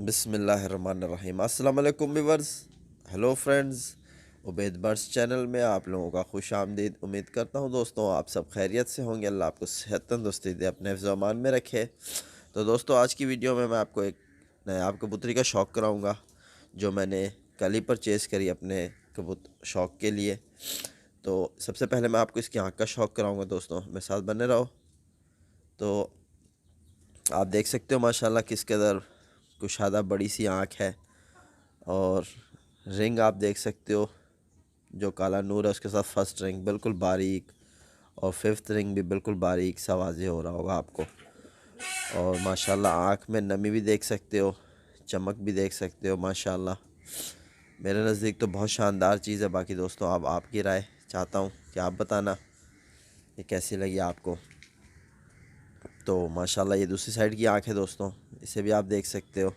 बिस्मिल्लाहिर्रहमानिर्रहीम। अस्सलाम वालेकुम viewers, hello friends. Ubaid birds channel में आप लोगों का खुश आमदीद। उम्मीद करता हूँ दोस्तों आप सब खैरियत से होंगे। अल्लाह आपको सेहत तंदुरुस्ती दे, अपने हिफ्ज़ व अमान में रखे। तो दोस्तों आज की वीडियो में मैं आपको एक नायाब कबूतरी का शौक़ कराऊँगा जो मैंने कल ही परचेज़ करी अपने शौक़ के लिए। तो सबसे पहले मैं आपको इसकी आँख का शौक़ कराऊँगा दोस्तों, मेरे साथ बने रहो। तो आप देख सकते हो माशाल्लाह किस कदर कुशादा बड़ी सी आँख है, और रिंग आप देख सकते हो जो काला नूर है उसके साथ फर्स्ट रिंग बिल्कुल बारीक, और फिफ्थ रिंग भी बिल्कुल बारीक सा वाज़े हो रहा होगा आपको। और माशाल्लाह आँख में नमी भी देख सकते हो, चमक भी देख सकते हो माशाल्लाह। मेरे नज़दीक तो बहुत शानदार चीज़ है। बाकी दोस्तों अब आपकी राय चाहता हूँ कि आप बताना ये कैसी लगी आपको। तो माशाल्लाह ये दूसरी साइड की आँख है दोस्तों, इसे भी आप देख सकते हो।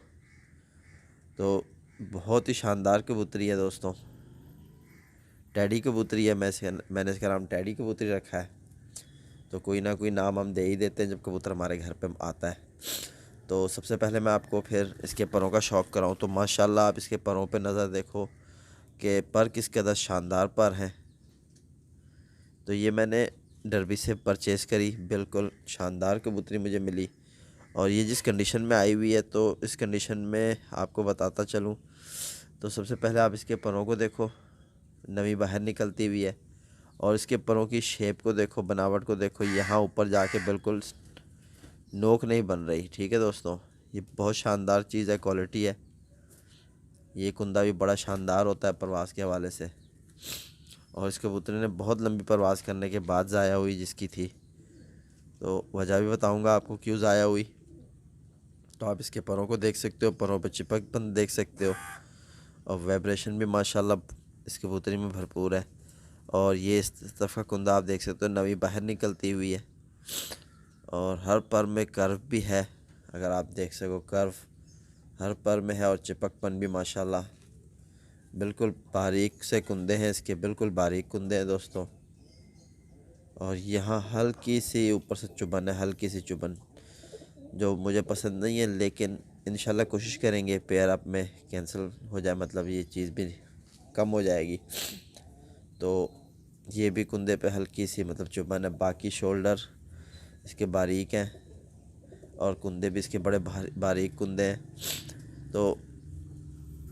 तो बहुत ही शानदार कबूतरी है दोस्तों, टैडी कबूतरी है। मैंने इसका नाम टैडी कबूतरी रखा है। तो कोई ना कोई नाम हम दे ही देते हैं जब कबूतर हमारे घर पे आता है। तो सबसे पहले मैं आपको फिर इसके परों का शौक़ कराऊँ तो माशाल्लाह आप इसके परों पे नज़र देखो कि पर किस कदर शानदार पर हैं। तो ये मैंने डरबी से परचेज़ करी, बिल्कुल शानदार कबूतरी मुझे मिली। और ये जिस कंडीशन में आई हुई है तो इस कंडीशन में आपको बताता चलूँ तो सबसे पहले आप इसके परों को देखो, नमी बाहर निकलती हुई है। और इसके परों की शेप को देखो, बनावट को देखो, यहाँ ऊपर जाके बिल्कुल नोक नहीं बन रही। ठीक है दोस्तों, ये बहुत शानदार चीज़ है, क्वालिटी है। ये कुंदा भी बड़ा शानदार होता है परवास के हवाले से। और इस कबूतरी ने बहुत लंबी परवास करने के बाद ज़ाया हुई जिसकी थी, तो वजह भी बताऊंगा आपको क्यों ज़ाया हुई। तो आप इसके परों को देख सकते हो, परों पे चिपकपन देख सकते हो, और वाइब्रेशन भी माशाल्लाह इस कबूतरी में भरपूर है। और ये इस तरफ का कुंदा आप देख सकते हो, नमी बाहर निकलती हुई है। और हर पर में कर्व भी है, अगर आप देख सको कर्व हर पर में है। और चिपकपन भी माशाल्लाह बिल्कुल बारीक से कुंदे हैं इसके, बिल्कुल बारीक कुंदे हैं दोस्तों। और यहाँ हल्की सी ऊपर से चुभन है, हल्की सी चुभन जो मुझे पसंद नहीं है, लेकिन इंशाल्लाह कोशिश करेंगे पेयर अप में कैंसिल हो जाए, मतलब ये चीज़ भी कम हो जाएगी। तो ये भी कुंदे पे हल्की सी मतलब चुभन है। बाकी शोल्डर इसके बारीक हैं और कुंदे भी इसके बड़े बारीक कुंदे हैं। तो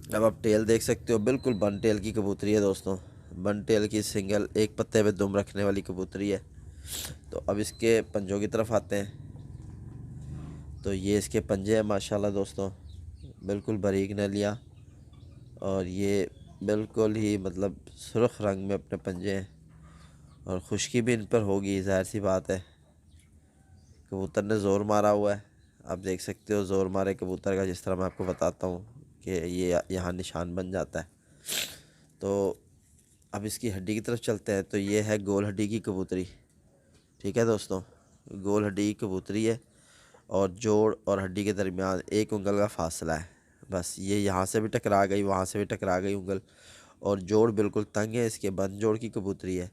अब आप टेल देख सकते हो, बिल्कुल बन टेल की कबूतरी है दोस्तों। बन टेल की सिंगल एक पत्ते पे दुम रखने वाली कबूतरी है। तो अब इसके पंजों की तरफ आते हैं। तो ये इसके पंजे हैं माशाल्लाह दोस्तों, बिल्कुल बारीक नलियाँ, और ये बिल्कुल ही मतलब सुर्ख रंग में अपने पंजे हैं। और खुश्की भी इन पर होगी, ज़ाहिर सी बात है, कबूतर ने ज़ोर मारा हुआ है। आप देख सकते हो ज़ोर मारे कबूतर का, जिस तरह मैं आपको बताता हूँ कि ये यहाँ निशान बन जाता है। तो अब इसकी हड्डी की तरफ चलते हैं। तो ये है गोल हड्डी की कबूतरी। ठीक है दोस्तों, गोल हड्डी की कबूतरी है, और जोड़ और हड्डी के दरमियान एक उंगल का फासला है बस। ये यहाँ से भी टकरा गई, वहाँ से भी टकरा गई उंगल, और जोड़ बिल्कुल तंग है इसके, बंद जोड़ की कबूतरी है।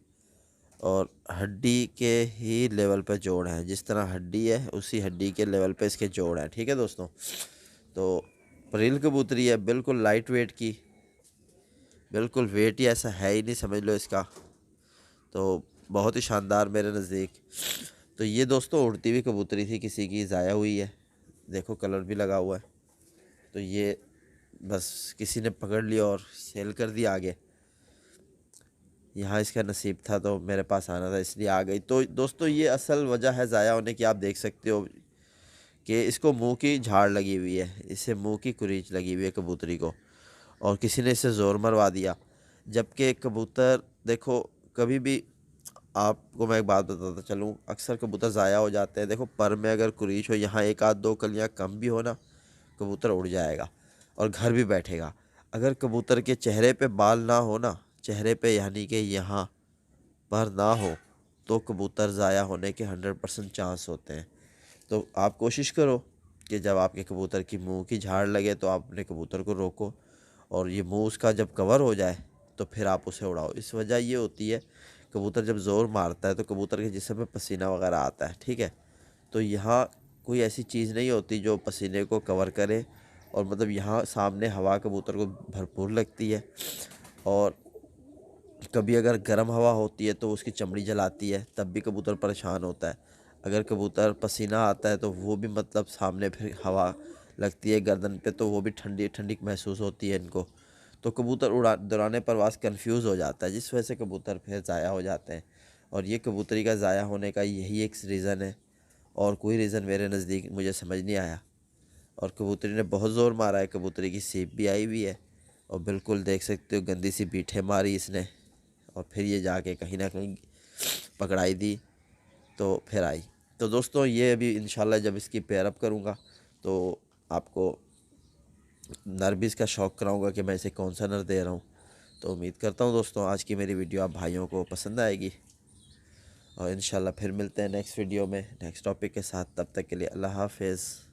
और हड्डी के ही लेवल पे जोड़ है, जिस तरह हड्डी है उसी हड्डी के लेवल पे इसके जोड़ है। ठीक है दोस्तों, तो परील कबूतरी है, बिल्कुल लाइट वेट की, बिल्कुल वेट ही ऐसा है ही नहीं समझ लो इसका। तो बहुत ही शानदार मेरे नज़दीक। तो ये दोस्तों उड़ती हुई कबूतरी थी, किसी की ज़ाया हुई है, देखो कलर भी लगा हुआ है। तो ये बस किसी ने पकड़ लिया और सेल कर दिया आगे। यहाँ इसका नसीब था तो मेरे पास आना था, इसलिए आ गई। तो दोस्तों ये असल वजह है ज़ाया होने की। आप देख सकते हो कि इसको मुंह की झाड़ लगी हुई है, इसे मुंह की कुरीच लगी हुई है कबूतरी को, और किसी ने इसे ज़ोर मरवा दिया। जबकि कबूतर देखो, कभी भी आपको मैं एक बात बताता चलूँ, अक्सर कबूतर ज़ाया हो जाते हैं। देखो पर में अगर कुरीच हो, यहाँ एक आध दो कलियाँ कम भी हो ना, कबूतर उड़ जाएगा और घर भी बैठेगा। अगर कबूतर के चेहरे पे बाल ना हो ना, चेहरे पे यानी कि यहाँ पर ना हो, तो कबूतर ज़ाया होने के 100% चांस होते हैं। तो आप कोशिश करो कि जब आपके कबूतर की मुंह की झाड़ लगे तो आप अपने कबूतर को रोको, और ये मुंह उसका जब कवर हो जाए तो फिर आप उसे उड़ाओ। इस वजह ये होती है, कबूतर जब ज़ोर मारता है तो कबूतर के जिस्म में पसीना वगैरह आता है। ठीक है, तो यहाँ कोई ऐसी चीज़ नहीं होती जो पसीने को कवर करे और मतलब यहाँ सामने हवा कबूतर को भरपूर लगती है। और कभी अगर गर्म हवा होती है तो उसकी चमड़ी जलाती है, तब भी कबूतर परेशान होता है। अगर कबूतर पसीना आता है तो वो भी मतलब सामने फिर हवा लगती है गर्दन पे, तो वो भी ठंडी ठंडी महसूस होती है इनको। तो कबूतर दौरान प्रवास कंफ्यूज हो जाता है, जिस वजह से कबूतर फिर ज़ाया हो जाते हैं। और ये कबूतरी का ज़ाया होने का यही एक रीज़न है, और कोई रीज़न मेरे नज़दीक मुझे समझ नहीं आया। और कबूतरी ने बहुत ज़ोर मारा है, कबूतरी की सीप भी आई हुई है, और बिल्कुल देख सकते हो गंदी सी बीठे मारी इसने, और फिर ये जाके कहीं ना कहीं पकड़ाई दी तो फिर आई। तो दोस्तों ये अभी इंशाल्लाह जब इसकी पेयरअप करूँगा तो आपको नर भी इसका शौक़ कराऊँगा कि मैं इसे कौन सा नर दे रहा हूँ। तो उम्मीद करता हूँ दोस्तों आज की मेरी वीडियो आप भाइयों को पसंद आएगी, और इंशाल्लाह फिर मिलते हैं नेक्स्ट वीडियो में नेक्स्ट टॉपिक के साथ। तब तक के लिए अल्लाह हाफ़िज़।